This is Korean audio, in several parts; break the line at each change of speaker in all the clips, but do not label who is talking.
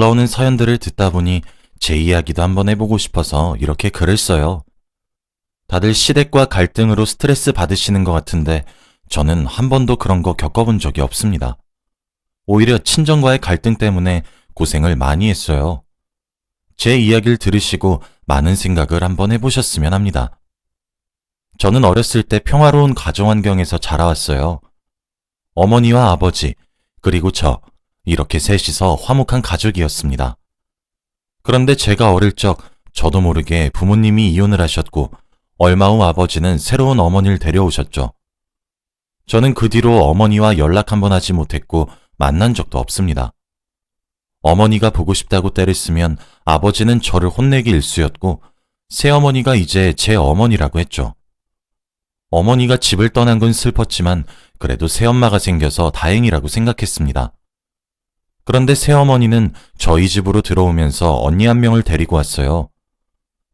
올라오는 사연들을 듣다 보니 제 이야기도 한번 해보고 싶어서 이렇게 글을 써요. 다들 시댁과 갈등으로 스트레스 받으시는 것 같은데 저는 한 번도 그런 거 겪어본 적이 없습니다. 오히려 친정과의 갈등 때문에 고생을 많이 했어요. 제 이야기를 들으시고 많은 생각을 한번 해보셨으면 합니다. 저는 어렸을 때 평화로운 가정 환경에서 자라왔어요. 어머니와 아버지, 그리고 저, 이렇게 셋이서 화목한 가족이었습니다. 그런데 제가 어릴 적 저도 모르게 부모님이 이혼을 하셨고 얼마 후 아버지는 새로운 어머니를 데려오셨죠. 저는 그 뒤로 어머니와 연락 한번 하지 못했고 만난 적도 없습니다. 어머니가 보고 싶다고 때를 쓰면 아버지는 저를 혼내기 일쑤였고 새어머니가 이제 제 어머니라고 했죠. 어머니가 집을 떠난 건 슬펐지만 그래도 새엄마가 생겨서 다행이라고 생각했습니다. 그런데 새어머니는 저희 집으로 들어오면서 언니 한 명을 데리고 왔어요.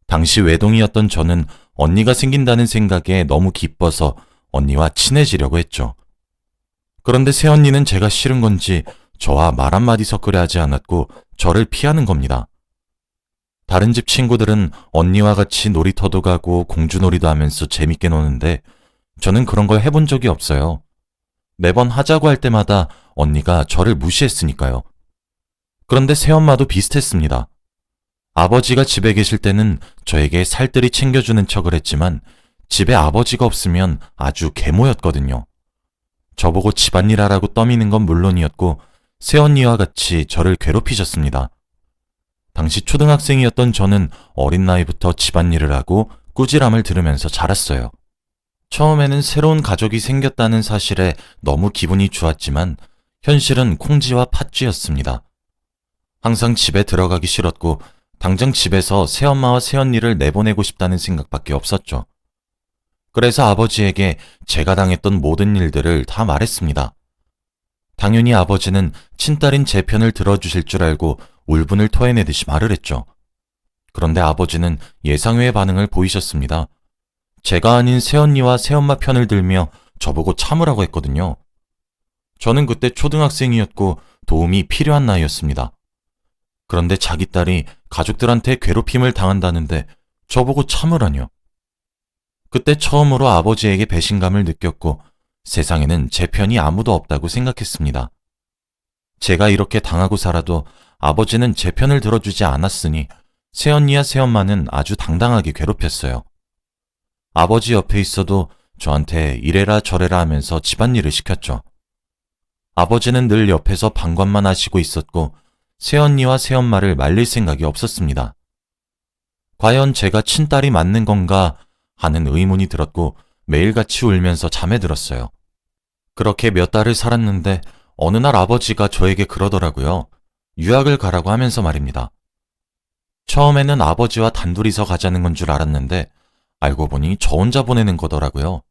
당시 외동이었던 저는 언니가 생긴다는 생각에 너무 기뻐서 언니와 친해지려고 했죠. 그런데 새언니는 제가 싫은 건지 저와 말 한마디 섞으려 하지 않았고 저를 피하는 겁니다. 다른 집 친구들은 언니와 같이 놀이터도 가고 공주놀이도 하면서 재밌게 노는데 저는 그런 걸 해본 적이 없어요. 매번 하자고 할 때마다 언니가 저를 무시했으니까요. 그런데 새엄마도 비슷했습니다. 아버지가 집에 계실 때는 저에게 살뜰히 챙겨주는 척을 했지만 집에 아버지가 없으면 아주 계모였거든요. 저보고 집안일 하라고 떠미는 건 물론이었고 새언니와 같이 저를 괴롭히셨습니다. 당시 초등학생이었던 저는 어린 나이부터 집안일을 하고 꾸지람을 들으면서 자랐어요. 처음에는 새로운 가족이 생겼다는 사실에 너무 기분이 좋았지만 현실은 콩쥐와 팥쥐였습니다. 항상 집에 들어가기 싫었고 당장 집에서 새엄마와 새언니를 내보내고 싶다는 생각밖에 없었죠. 그래서 아버지에게 제가 당했던 모든 일들을 다 말했습니다. 당연히 아버지는 친딸인 제 편을 들어주실 줄 알고 울분을 토해내듯이 말을 했죠. 그런데 아버지는 예상외의 반응을 보이셨습니다. 제가 아닌 새언니와 새엄마 편을 들며 저보고 참으라고 했거든요. 저는 그때 초등학생이었고 도움이 필요한 나이였습니다. 그런데 자기 딸이 가족들한테 괴롭힘을 당한다는데 저보고 참으라뇨. 그때 처음으로 아버지에게 배신감을 느꼈고 세상에는 제 편이 아무도 없다고 생각했습니다. 제가 이렇게 당하고 살아도 아버지는 제 편을 들어주지 않았으니 새언니와 새엄마는 아주 당당하게 괴롭혔어요. 아버지 옆에 있어도 저한테 이래라 저래라 하면서 집안일을 시켰죠. 아버지는 늘 옆에서 방관만 하시고 있었고 새언니와 새엄마를 말릴 생각이 없었습니다. 과연 제가 친딸이 맞는 건가 하는 의문이 들었고 매일같이 울면서 잠에 들었어요. 그렇게 몇 달을 살았는데 어느 날 아버지가 저에게 그러더라고요. 유학을 가라고 하면서 말입니다. 처음에는 아버지와 단둘이서 가자는 건 줄 알았는데 알고 보니 저 혼자 보내는 거더라고요.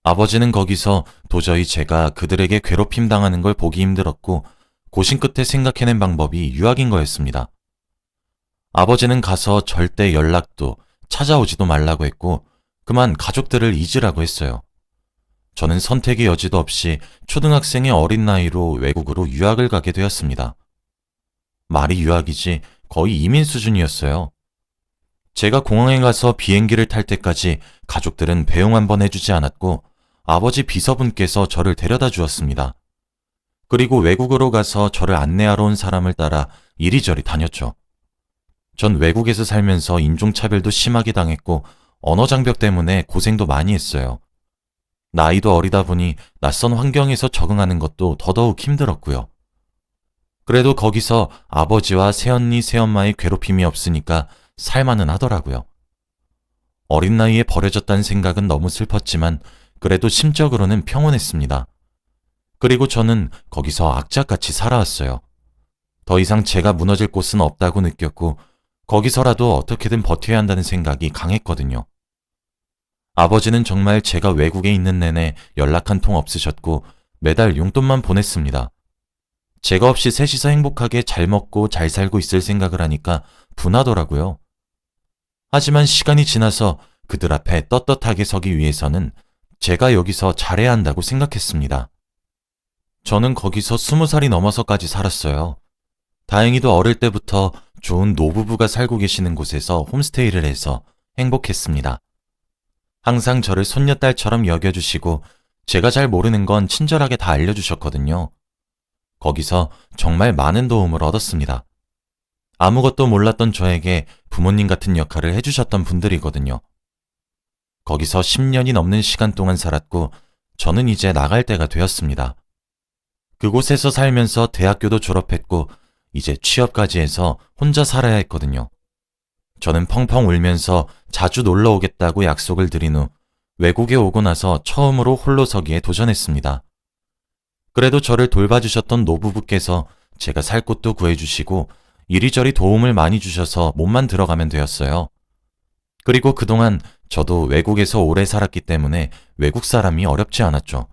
아버지는 거기서 도저히 제가 그들에게 괴롭힘 당하는 걸 보기 힘들었고 고심 끝에 생각해낸 방법이 유학인 거였습니다. 아버지는 가서 절대 연락도 찾아오지도 말라고 했고 그만 가족들을 잊으라고 했어요. 저는 선택의 여지도 없이 초등학생의 어린 나이로 외국으로 유학을 가게 되었습니다. 말이 유학이지 거의 이민 수준이었어요. 제가 공항에 가서 비행기를 탈 때까지 가족들은 배웅 한번 해주지 않았고 아버지 비서분께서 저를 데려다 주었습니다. 그리고 외국으로 가서 저를 안내하러 온 사람을 따라 이리저리 다녔죠. 전 외국에서 살면서 인종차별도 심하게 당했고 언어 장벽 때문에 고생도 많이 했어요. 나이도 어리다 보니 낯선 환경에서 적응하는 것도 더더욱 힘들었고요. 그래도 거기서 아버지와 새언니, 새엄마의 괴롭힘이 없으니까 살만은 하더라고요. 어린 나이에 버려졌다는 생각은 너무 슬펐지만 그래도 심적으로는 평온했습니다. 그리고 저는 거기서 악착같이 살아왔어요. 더 이상 제가 무너질 곳은 없다고 느꼈고 거기서라도 어떻게든 버텨야 한다는 생각이 강했거든요. 아버지는 정말 제가 외국에 있는 내내 연락 한 통 없으셨고 매달 용돈만 보냈습니다. 제가 없이 셋이서 행복하게 잘 먹고 잘 살고 있을 생각을 하니까 분하더라고요. 하지만 시간이 지나서 그들 앞에 떳떳하게 서기 위해서는 제가 여기서 잘해야 한다고 생각했습니다. 저는 거기서 20살이 넘어서까지 살았어요. 다행히도 어릴 때부터 좋은 노부부가 살고 계시는 곳에서 홈스테이를 해서 행복했습니다. 항상 저를 손녀딸처럼 여겨주시고 제가 잘 모르는 건 친절하게 다 알려주셨거든요. 거기서 정말 많은 도움을 얻었습니다. 아무것도 몰랐던 저에게 부모님 같은 역할을 해주셨던 분들이거든요. 거기서 10년이 넘는 시간 동안 살았고 저는 이제 나갈 때가 되었습니다. 그곳에서 살면서 대학교도 졸업했고 이제 취업까지 해서 혼자 살아야 했거든요. 저는 펑펑 울면서 자주 놀러 오겠다고 약속을 드린 후 외국에 오고 나서 처음으로 홀로 서기에 도전했습니다. 그래도 저를 돌봐주셨던 노부부께서 제가 살 곳도 구해주시고 이리저리 도움을 많이 주셔서 몸만 들어가면 되었어요. 그리고 그동안 저도 외국에서 오래 살았기 때문에 외국 사람이 어렵지 않았죠.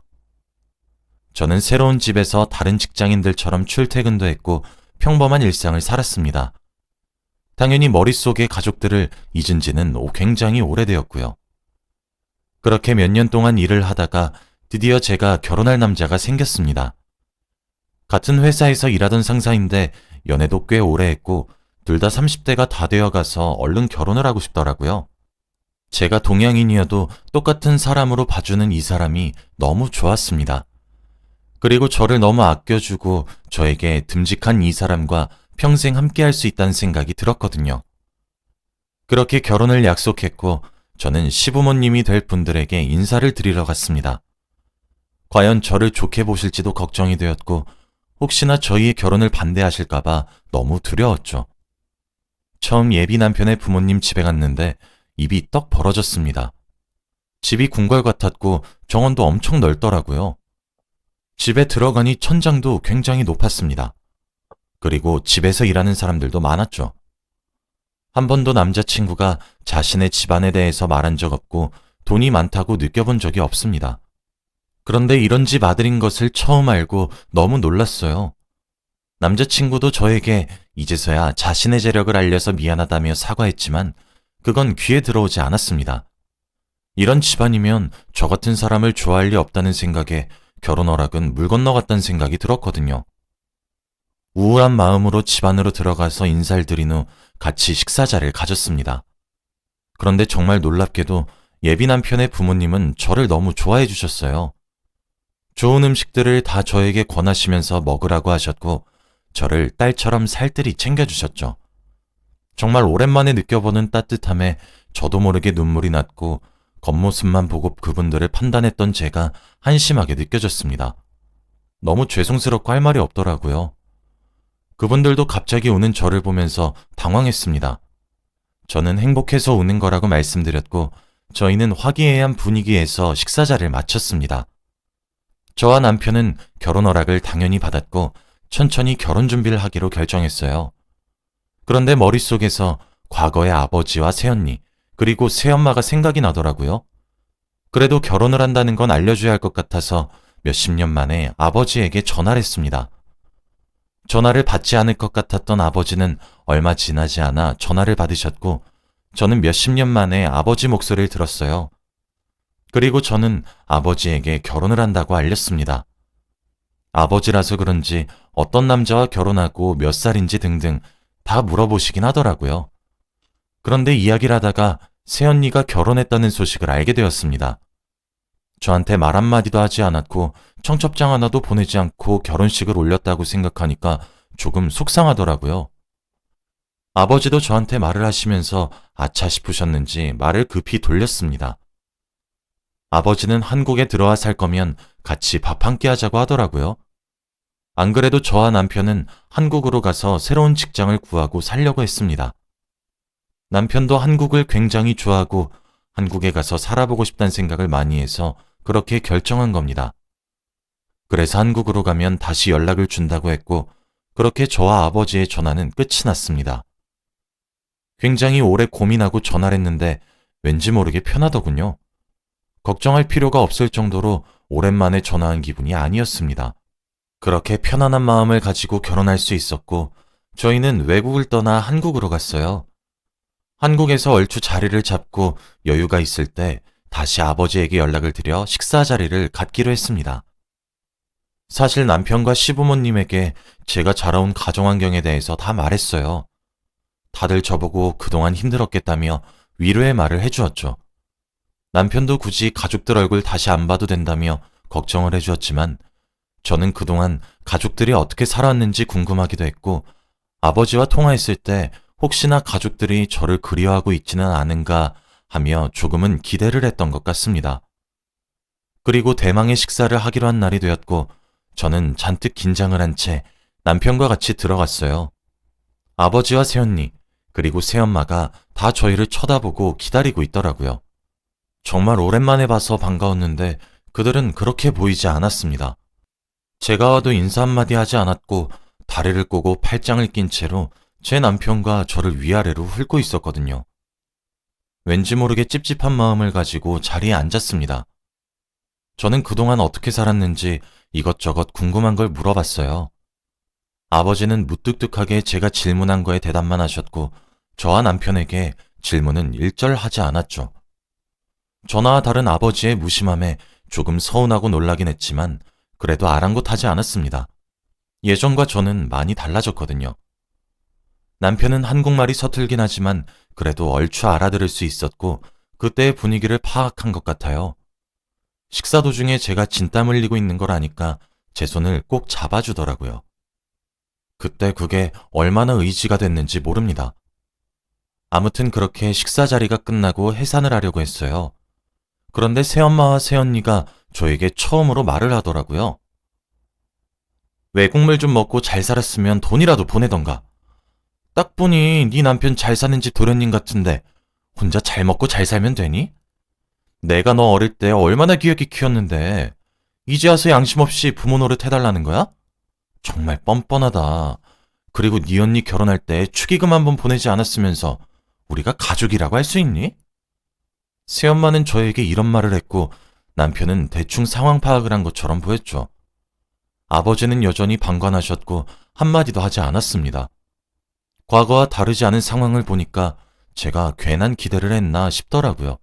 저는 새로운 집에서 다른 직장인들처럼 출퇴근도 했고 평범한 일상을 살았습니다. 당연히 머릿속에 가족들을 잊은 지는 굉장히 오래되었고요. 그렇게 몇 년 동안 일을 하다가 드디어 제가 결혼할 남자가 생겼습니다. 같은 회사에서 일하던 상사인데 연애도 꽤 오래 했고 둘 다 30대가 다 되어가서 얼른 결혼을 하고 싶더라고요. 제가 동양인이어도 똑같은 사람으로 봐주는 이 사람이 너무 좋았습니다. 그리고 저를 너무 아껴주고 저에게 듬직한 이 사람과 평생 함께할 수 있다는 생각이 들었거든요. 그렇게 결혼을 약속했고 저는 시부모님이 될 분들에게 인사를 드리러 갔습니다. 과연 저를 좋게 보실지도 걱정이 되었고 혹시나 저희의 결혼을 반대하실까봐 너무 두려웠죠. 처음 예비 남편의 부모님 집에 갔는데 입이 떡 벌어졌습니다. 집이 궁궐 같았고 정원도 엄청 넓더라고요. 집에 들어가니 천장도 굉장히 높았습니다. 그리고 집에서 일하는 사람들도 많았죠. 한 번도 남자친구가 자신의 집안에 대해서 말한 적 없고 돈이 많다고 느껴본 적이 없습니다. 그런데 이런 집 아들인 것을 처음 알고 너무 놀랐어요. 남자친구도 저에게 이제서야 자신의 재력을 알려서 미안하다며 사과했지만 그건 귀에 들어오지 않았습니다. 이런 집안이면 저 같은 사람을 좋아할 리 없다는 생각에 결혼 허락은 물 건너갔다는 생각이 들었거든요. 우울한 마음으로 집 안으로 들어가서 인사를 드린 후 같이 식사자를 가졌습니다. 그런데 정말 놀랍게도 예비 남편의 부모님은 저를 너무 좋아해 주셨어요. 좋은 음식들을 다 저에게 권하시면서 먹으라고 하셨고 저를 딸처럼 살뜰히 챙겨주셨죠. 정말 오랜만에 느껴보는 따뜻함에 저도 모르게 눈물이 났고 겉모습만 보고 그분들을 판단했던 제가 한심하게 느껴졌습니다. 너무 죄송스럽고 할 말이 없더라고요. 그분들도 갑자기 우는 저를 보면서 당황했습니다. 저는 행복해서 우는 거라고 말씀드렸고 저희는 화기애애한 분위기에서 식사자를 마쳤습니다. 저와 남편은 결혼 허락을 당연히 받았고 천천히 결혼 준비를 하기로 결정했어요. 그런데 머릿속에서 과거의 아버지와 새언니 그리고 새엄마가 생각이 나더라고요. 그래도 결혼을 한다는 건 알려줘야 할 것 같아서 몇십 년 만에 아버지에게 전화를 했습니다. 전화를 받지 않을 것 같았던 아버지는 얼마 지나지 않아 전화를 받으셨고 저는 몇십 년 만에 아버지 목소리를 들었어요. 그리고 저는 아버지에게 결혼을 한다고 알렸습니다. 아버지라서 그런지 어떤 남자와 결혼하고 몇 살인지 등등 다 물어보시긴 하더라고요. 그런데 이야기를 하다가 새언니가 결혼했다는 소식을 알게 되었습니다. 저한테 말 한마디도 하지 않았고 청첩장 하나도 보내지 않고 결혼식을 올렸다고 생각하니까 조금 속상하더라고요. 아버지도 저한테 말을 하시면서 아차 싶으셨는지 말을 급히 돌렸습니다. 아버지는 한국에 들어와 살 거면 같이 밥 한 끼 하자고 하더라고요. 안 그래도 저와 남편은 한국으로 가서 새로운 직장을 구하고 살려고 했습니다. 남편도 한국을 굉장히 좋아하고 한국에 가서 살아보고 싶다는 생각을 많이 해서 그렇게 결정한 겁니다. 그래서 한국으로 가면 다시 연락을 준다고 했고 그렇게 저와 아버지의 전화는 끝이 났습니다. 굉장히 오래 고민하고 전화를 했는데 왠지 모르게 편하더군요. 걱정할 필요가 없을 정도로 오랜만에 전화한 기분이 아니었습니다. 그렇게 편안한 마음을 가지고 결혼할 수 있었고 저희는 외국을 떠나 한국으로 갔어요. 한국에서 얼추 자리를 잡고 여유가 있을 때 다시 아버지에게 연락을 드려 식사 자리를 갖기로 했습니다. 사실 남편과 시부모님에게 제가 자라온 가정환경에 대해서 다 말했어요. 다들 저보고 그동안 힘들었겠다며 위로의 말을 해주었죠. 남편도 굳이 가족들 얼굴 다시 안 봐도 된다며 걱정을 해주었지만 저는 그동안 가족들이 어떻게 살았는지 궁금하기도 했고 아버지와 통화했을 때 혹시나 가족들이 저를 그리워하고 있지는 않은가 하며 조금은 기대를 했던 것 같습니다. 그리고 대망의 식사를 하기로 한 날이 되었고 저는 잔뜩 긴장을 한 채 남편과 같이 들어갔어요. 아버지와 새언니, 그리고 새엄마가 다 저희를 쳐다보고 기다리고 있더라고요. 정말 오랜만에 봐서 반가웠는데 그들은 그렇게 보이지 않았습니다. 제가 와도 인사 한마디 하지 않았고 다리를 꼬고 팔짱을 낀 채로 제 남편과 저를 위아래로 훑고 있었거든요. 왠지 모르게 찝찝한 마음을 가지고 자리에 앉았습니다. 저는 그동안 어떻게 살았는지 이것저것 궁금한 걸 물어봤어요. 아버지는 무뚝뚝하게 제가 질문한 거에 대답만 하셨고 저와 남편에게 질문은 일절 하지 않았죠. 저나 다른 아버지의 무심함에 조금 서운하고 놀라긴 했지만 그래도 아랑곳하지 않았습니다. 예전과 저는 많이 달라졌거든요. 남편은 한국말이 서툴긴 하지만 그래도 얼추 알아들을 수 있었고 그때의 분위기를 파악한 것 같아요. 식사 도중에 제가 진땀 흘리고 있는 걸 아니까 제 손을 꼭 잡아주더라고요. 그때 그게 얼마나 의지가 됐는지 모릅니다. 아무튼 그렇게 식사 자리가 끝나고 해산을 하려고 했어요. 그런데 새엄마와 새언니가 저에게 처음으로 말을 하더라고요. 외국물 좀 먹고 잘 살았으면 돈이라도 보내던가. 딱 보니 네 남편 잘 사는 집 도련님 같은데 혼자 잘 먹고 잘 살면 되니? 내가 너 어릴 때 얼마나 귀엽게 키웠는데 이제 와서 양심 없이 부모 노릇 해달라는 거야? 정말 뻔뻔하다. 그리고 네 언니 결혼할 때 축의금 한번 보내지 않았으면서 우리가 가족이라고 할 수 있니? 새엄마는 저에게 이런 말을 했고 남편은 대충 상황 파악을 한 것처럼 보였죠. 아버지는 여전히 방관하셨고 한마디도 하지 않았습니다. 과거와 다르지 않은 상황을 보니까 제가 괜한 기대를 했나 싶더라고요.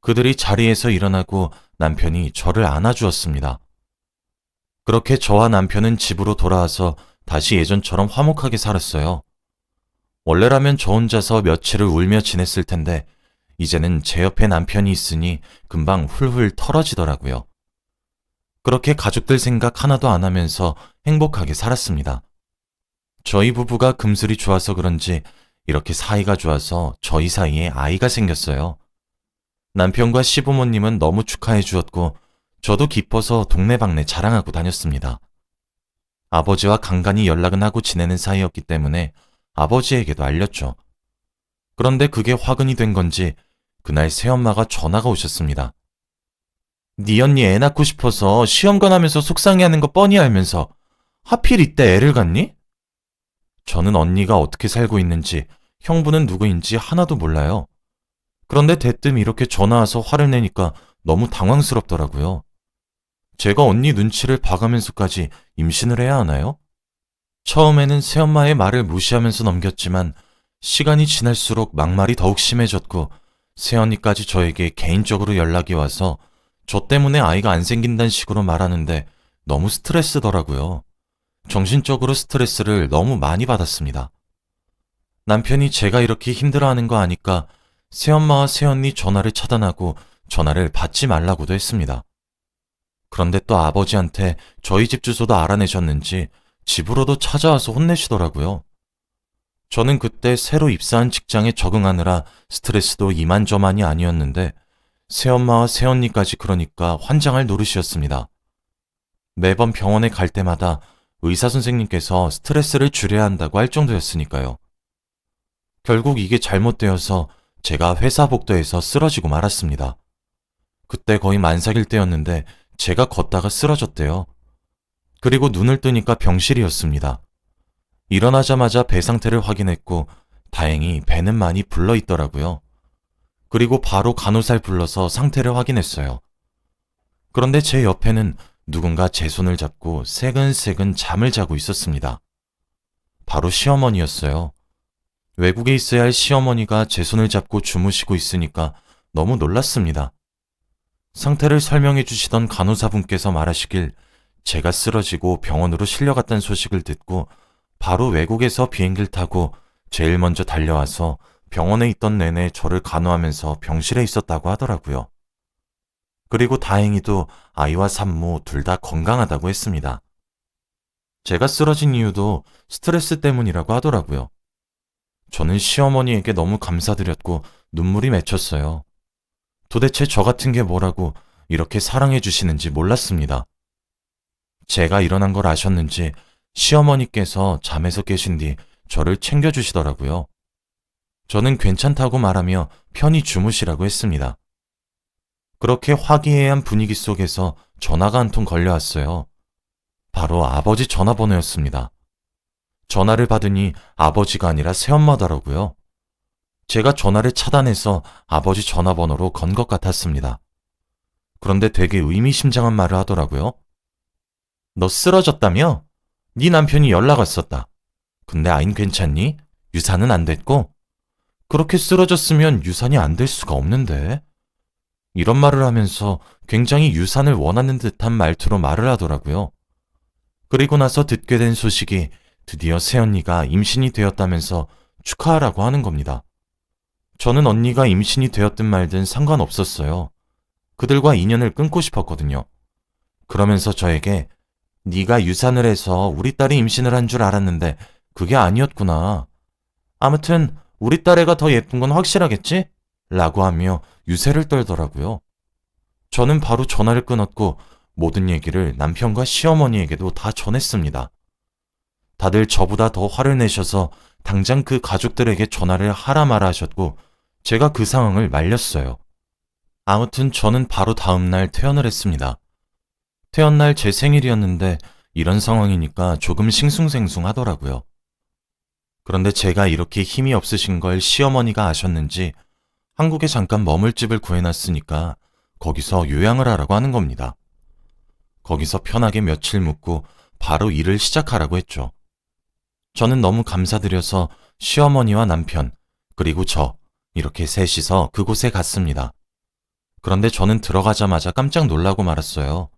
그들이 자리에서 일어나고 남편이 저를 안아주었습니다. 그렇게 저와 남편은 집으로 돌아와서 다시 예전처럼 화목하게 살았어요. 원래라면 저 혼자서 며칠을 울며 지냈을 텐데 이제는 제 옆에 남편이 있으니 금방 훌훌 털어지더라고요. 그렇게 가족들 생각 하나도 안 하면서 행복하게 살았습니다. 저희 부부가 금슬이 좋아서 그런지 이렇게 사이가 좋아서 저희 사이에 아이가 생겼어요. 남편과 시부모님은 너무 축하해 주었고 저도 기뻐서 동네방네 자랑하고 다녔습니다. 아버지와 간간히 연락은 하고 지내는 사이였기 때문에 아버지에게도 알렸죠. 그런데 그게 화근이 된 건지 그날 새엄마가 전화가 오셨습니다. 네 언니 애 낳고 싶어서 시험관 하면서 속상해하는 거 뻔히 알면서 하필 이때 애를 갖니? 저는 언니가 어떻게 살고 있는지 형부는 누구인지 하나도 몰라요. 그런데 대뜸 이렇게 전화 와서 화를 내니까 너무 당황스럽더라고요. 제가 언니 눈치를 봐가면서까지 임신을 해야 하나요? 처음에는 새엄마의 말을 무시하면서 넘겼지만 시간이 지날수록 막말이 더욱 심해졌고 새언니까지 저에게 개인적으로 연락이 와서 저 때문에 아이가 안 생긴다는 식으로 말하는데 너무 스트레스더라고요. 정신적으로 스트레스를 너무 많이 받았습니다. 남편이 제가 이렇게 힘들어하는 거 아니까 새엄마와 새언니 전화를 차단하고 전화를 받지 말라고도 했습니다. 그런데 또 아버지한테 저희 집 주소도 알아내셨는지 집으로도 찾아와서 혼내시더라고요. 저는 그때 새로 입사한 직장에 적응하느라 스트레스도 이만저만이 아니었는데 새엄마와 새언니까지 그러니까 환장할 노릇이었습니다. 매번 병원에 갈 때마다 의사 선생님께서 스트레스를 줄여야 한다고 할 정도였으니까요. 결국 이게 잘못되어서 제가 회사 복도에서 쓰러지고 말았습니다. 그때 거의 만삭일 때였는데 제가 걷다가 쓰러졌대요. 그리고 눈을 뜨니까 병실이었습니다. 일어나자마자 배 상태를 확인했고 다행히 배는 많이 불러 있더라고요. 그리고 바로 간호사를 불러서 상태를 확인했어요. 그런데 제 옆에는 누군가 제 손을 잡고 새근새근 잠을 자고 있었습니다. 바로 시어머니였어요. 외국에 있어야 할 시어머니가 제 손을 잡고 주무시고 있으니까 너무 놀랐습니다. 상태를 설명해 주시던 간호사분께서 말하시길 제가 쓰러지고 병원으로 실려갔다는 소식을 듣고 바로 외국에서 비행기를 타고 제일 먼저 달려와서 병원에 있던 내내 저를 간호하면서 병실에 있었다고 하더라고요. 그리고 다행히도 아이와 산모 둘 다 건강하다고 했습니다. 제가 쓰러진 이유도 스트레스 때문이라고 하더라고요. 저는 시어머니에게 너무 감사드렸고 눈물이 맺혔어요. 도대체 저 같은 게 뭐라고 이렇게 사랑해 주시는지 몰랐습니다. 제가 일어난 걸 아셨는지 시어머니께서 잠에서 깨신 뒤 저를 챙겨주시더라고요. 저는 괜찮다고 말하며 편히 주무시라고 했습니다. 그렇게 화기애애한 분위기 속에서 전화가 한 통 걸려왔어요. 바로 아버지 전화번호였습니다. 전화를 받으니 아버지가 아니라 새엄마더라고요. 제가 전화를 차단해서 아버지 전화번호로 건 것 같았습니다. 그런데 되게 의미심장한 말을 하더라고요. 너 쓰러졌다며? 네 남편이 연락 왔었다. 근데 아인 괜찮니? 유산은 안 됐고? 그렇게 쓰러졌으면 유산이 안 될 수가 없는데? 이런 말을 하면서 굉장히 유산을 원하는 듯한 말투로 말을 하더라고요. 그리고 나서 듣게 된 소식이 드디어 새언니가 임신이 되었다면서 축하하라고 하는 겁니다. 저는 언니가 임신이 되었든 말든 상관없었어요. 그들과 인연을 끊고 싶었거든요. 그러면서 저에게 네가 유산을 해서 우리 딸이 임신을 한 줄 알았는데 그게 아니었구나. 아무튼 우리 딸애가 더 예쁜 건 확실하겠지? 라고 하며 유세를 떨더라고요. 저는 바로 전화를 끊었고 모든 얘기를 남편과 시어머니에게도 다 전했습니다. 다들 저보다 더 화를 내셔서 당장 그 가족들에게 전화를 하라 마라 하셨고 제가 그 상황을 말렸어요. 아무튼 저는 바로 다음날 퇴원을 했습니다. 퇴원날 제 생일이었는데 이런 상황이니까 조금 싱숭생숭하더라고요. 그런데 제가 이렇게 힘이 없으신 걸 시어머니가 아셨는지 한국에 잠깐 머물 집을 구해놨으니까 거기서 요양을 하라고 하는 겁니다. 거기서 편하게 며칠 묵고 바로 일을 시작하라고 했죠. 저는 너무 감사드려서 시어머니와 남편, 그리고 저, 이렇게 셋이서 그곳에 갔습니다. 그런데 저는 들어가자마자 깜짝 놀라고 말았어요.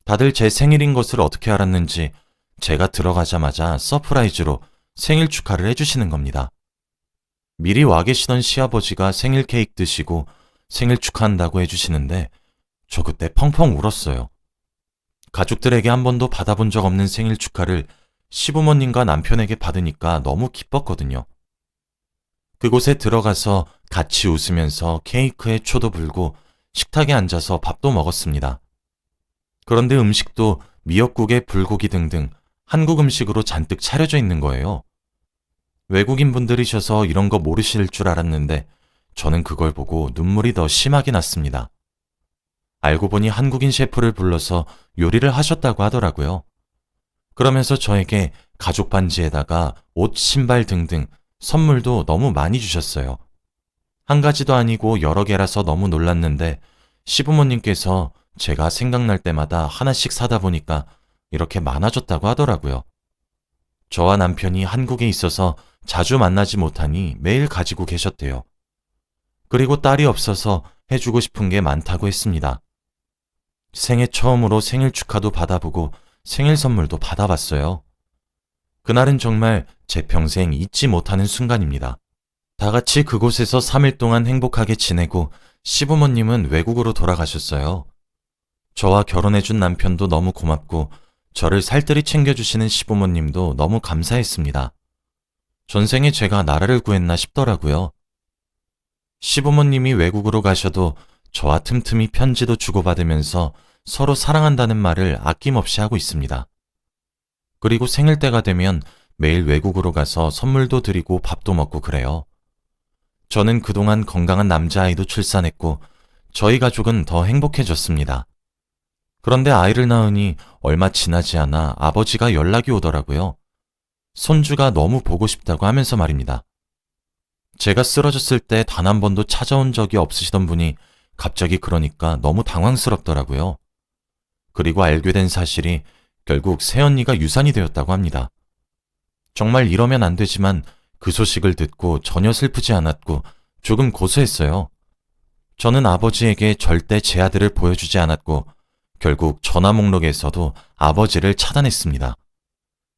다들 제 생일인 것을 어떻게 알았는지 제가 들어가자마자 서프라이즈로 생일 축하를 해주시는 겁니다. 미리 와 계시던 시아버지가 생일 케이크 드시고 생일 축하한다고 해주시는데 저 그때 펑펑 울었어요. 가족들에게 한 번도 받아본 적 없는 생일 축하를 시부모님과 남편에게 받으니까 너무 기뻤거든요. 그곳에 들어가서 같이 웃으면서 케이크에 초도 불고 식탁에 앉아서 밥도 먹었습니다. 그런데 음식도 미역국에 불고기 등등 한국 음식으로 잔뜩 차려져 있는 거예요. 외국인 분들이셔서 이런 거 모르실 줄 알았는데 저는 그걸 보고 눈물이 더 심하게 났습니다. 알고 보니 한국인 셰프를 불러서 요리를 하셨다고 하더라고요. 그러면서 저에게 가죽 반지에다가 옷, 신발 등등 선물도 너무 많이 주셨어요. 한 가지도 아니고 여러 개라서 너무 놀랐는데 시부모님께서 제가 생각날 때마다 하나씩 사다 보니까 이렇게 많아졌다고 하더라고요. 저와 남편이 한국에 있어서 자주 만나지 못하니 매일 가지고 계셨대요. 그리고 딸이 없어서 해주고 싶은 게 많다고 했습니다. 생애 처음으로 생일 축하도 받아보고 생일 선물도 받아봤어요. 그날은 정말 제 평생 잊지 못하는 순간입니다. 다 같이 그곳에서 3일 동안 행복하게 지내고 시부모님은 외국으로 돌아가셨어요. 저와 결혼해준 남편도 너무 고맙고 저를 살뜰히 챙겨주시는 시부모님도 너무 감사했습니다. 전생에 제가 나라를 구했나 싶더라고요. 시부모님이 외국으로 가셔도 저와 틈틈이 편지도 주고받으면서 서로 사랑한다는 말을 아낌없이 하고 있습니다. 그리고 생일 때가 되면 매일 외국으로 가서 선물도 드리고 밥도 먹고 그래요. 저는 그동안 건강한 남자아이도 출산했고 저희 가족은 더 행복해졌습니다. 그런데 아이를 낳으니 얼마 지나지 않아 아버지가 연락이 오더라고요. 손주가 너무 보고 싶다고 하면서 말입니다. 제가 쓰러졌을 때 단 한 번도 찾아온 적이 없으시던 분이 갑자기 그러니까 너무 당황스럽더라고요. 그리고 알게 된 사실이 결국 새언니가 유산이 되었다고 합니다. 정말 이러면 안 되지만 그 소식을 듣고 전혀 슬프지 않았고 조금 고소했어요. 저는 아버지에게 절대 제 아들을 보여주지 않았고 결국 전화 목록에서도 아버지를 차단했습니다.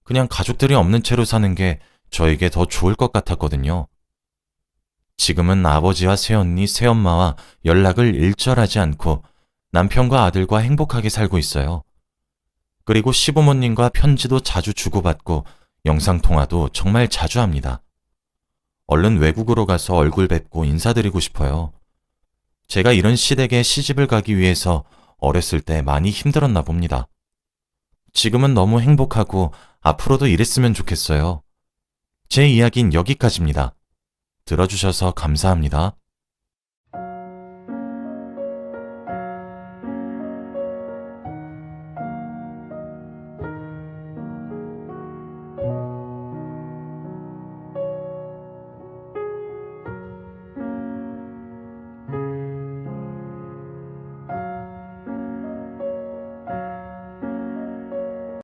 그냥 가족들이 없는 채로 사는 게 저에게 더 좋을 것 같았거든요. 지금은 아버지와 새언니, 새엄마와 연락을 일절하지 않고 남편과 아들과 행복하게 살고 있어요. 그리고 시부모님과 편지도 자주 주고받고 영상통화도 정말 자주 합니다. 얼른 외국으로 가서 얼굴 뵙고 인사드리고 싶어요. 제가 이런 시댁에 시집을 가기 위해서 어렸을 때 많이 힘들었나 봅니다. 지금은 너무 행복하고 앞으로도 이랬으면 좋겠어요. 제 이야기는 여기까지입니다. 들어주셔서 감사합니다.